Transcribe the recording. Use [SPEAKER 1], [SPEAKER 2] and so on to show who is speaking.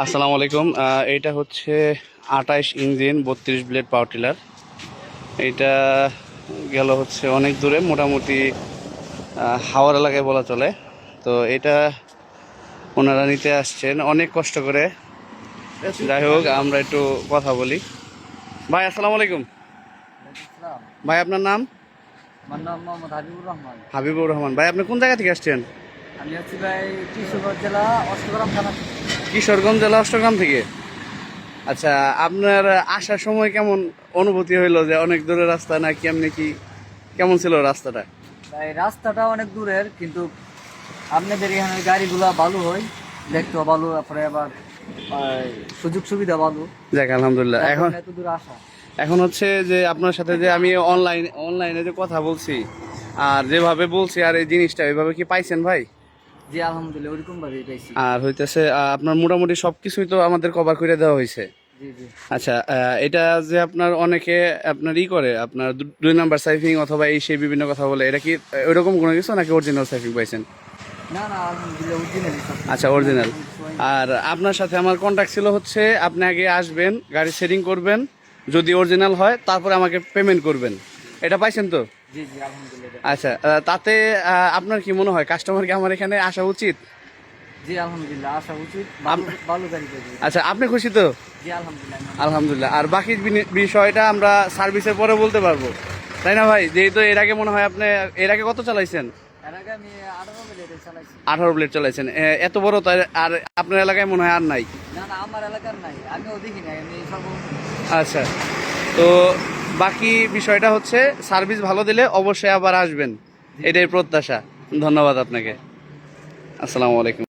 [SPEAKER 1] আসসালামু আলাইকুম। এটা হচ্ছে 28 ইঞ্জিন 32 ব্লেড পাওয়ার টিলার। এটা গেল হচ্ছে অনেক দূরে, মোটামুটি হাওড় এলাকায় বলা চলে। তো এটা ওনারা নিতে আসছেন অনেক কষ্ট করে। যাই হোক, আমরা একটু কথা বলি। ভাই আসসালামু আলাইকুম। ভাই আপনার নাম?
[SPEAKER 2] আমার নাম মোহাম্মদ হাবিবুর রহমান।
[SPEAKER 1] হাবিবুর রহমান। ভাই আপনি কোন জায়গা থেকে আসছেন?
[SPEAKER 2] আমি আছি ভাই কিশোরগঞ্জ জেলা অষ্টগ্রাম থানা থেকে।
[SPEAKER 1] কিশোরগঞ্জ জেলা অষ্টগ্রাম থেকে। আচ্ছা, আপনার আসার সময় কেমন অনুভূতি হইলো, যে অনেক দূরের রাস্তা না কেমনি কি, কেমন ছিল রাস্তাটা?
[SPEAKER 2] ভাই রাস্তাটা অনেক দূরের, কিন্তু আপনাদের এখানে গাড়িগুলা ভালো হয়, দেখতেও ভালো, তারপরে আবার সুযোগ সুবিধা ভালো।
[SPEAKER 1] যাক আলহামদুলিল্লাহ। এখন
[SPEAKER 2] এত দূর আসা।
[SPEAKER 1] এখন হচ্ছে যে আপনার সাথে যে আমি অনলাইনে যে কথা বলছি আর যেভাবে বলছি, আর এই জিনিসটা ওইভাবে কি পাইছেন ভাই?
[SPEAKER 2] জি আলহামদুলিল্লাহ, ওইরকম ভাবে পাইছি।
[SPEAKER 1] আর হইতেছে আপনার মোটামুটি সব কিছুই তো আমাদের কভার করে দেওয়া হয়েছে।
[SPEAKER 2] জি জি।
[SPEAKER 1] আচ্ছা, এটা যে আপনার অনেকে আপনার করে আপনার 2 নাম্বার সাইফিং অথবা এই সেই বিভিন্ন কথা বলে, এটা কি ওইরকম কোনো কিছু নাকি অরিজিনাল সাইফিং পাইছেন?
[SPEAKER 2] না না, আলহামদুলিল্লাহ অরিজিনাল।
[SPEAKER 1] আচ্ছা, অরিজিনাল। আর আপনার সাথে আমার কন্ট্যাক্ট ছিল হচ্ছে আপনি আগে আসবেন, গাড়ি সেটিং করবেন, যদি অরিজিনাল হয় তারপরে আমাকে পেমেন্ট করবেন। এটা পাইছেন তো?
[SPEAKER 2] জি জি আলহামদুলিল্লাহ।
[SPEAKER 1] আচ্ছা, তাতে আপনার কি মনে হয় কাস্টমার কি আমার এখানে আসা উচিত?
[SPEAKER 2] জি আলহামদুলিল্লাহ, আসা উচিত। ভালো ভালো গাড়ি পাইছি।
[SPEAKER 1] আচ্ছা, আপনি খুশি তো?
[SPEAKER 2] জি আলহামদুলিল্লাহ।
[SPEAKER 1] আলহামদুলিল্লাহ। আর বাকি বিষয়টা আমরা সার্ভিসের পরে বলতে পারবো, তাই না ভাই? যেহেতু এর আগে মনে হয় আপনি এর আগে কত চালাইছেন?
[SPEAKER 2] এর আগে আমি 18 মিনিটে চালাইছি।
[SPEAKER 1] 18 ব্লেড চালাইছেন, এত বড় তাই? আর আপনার এলাকায় মনে হয় আর নাই?
[SPEAKER 2] না না, আমার এলাকার নাই, আমিও দেখি নাই, আমি সর্ব।
[SPEAKER 1] আচ্ছা, তো বাকি বিষয়টা হচ্ছে সার্ভিস ভালো দিলে অবশ্যই আবার আসবেন, এটাই প্রত্যাশা। ধন্যবাদ আপনাকে। আসসালামু আলাইকুম।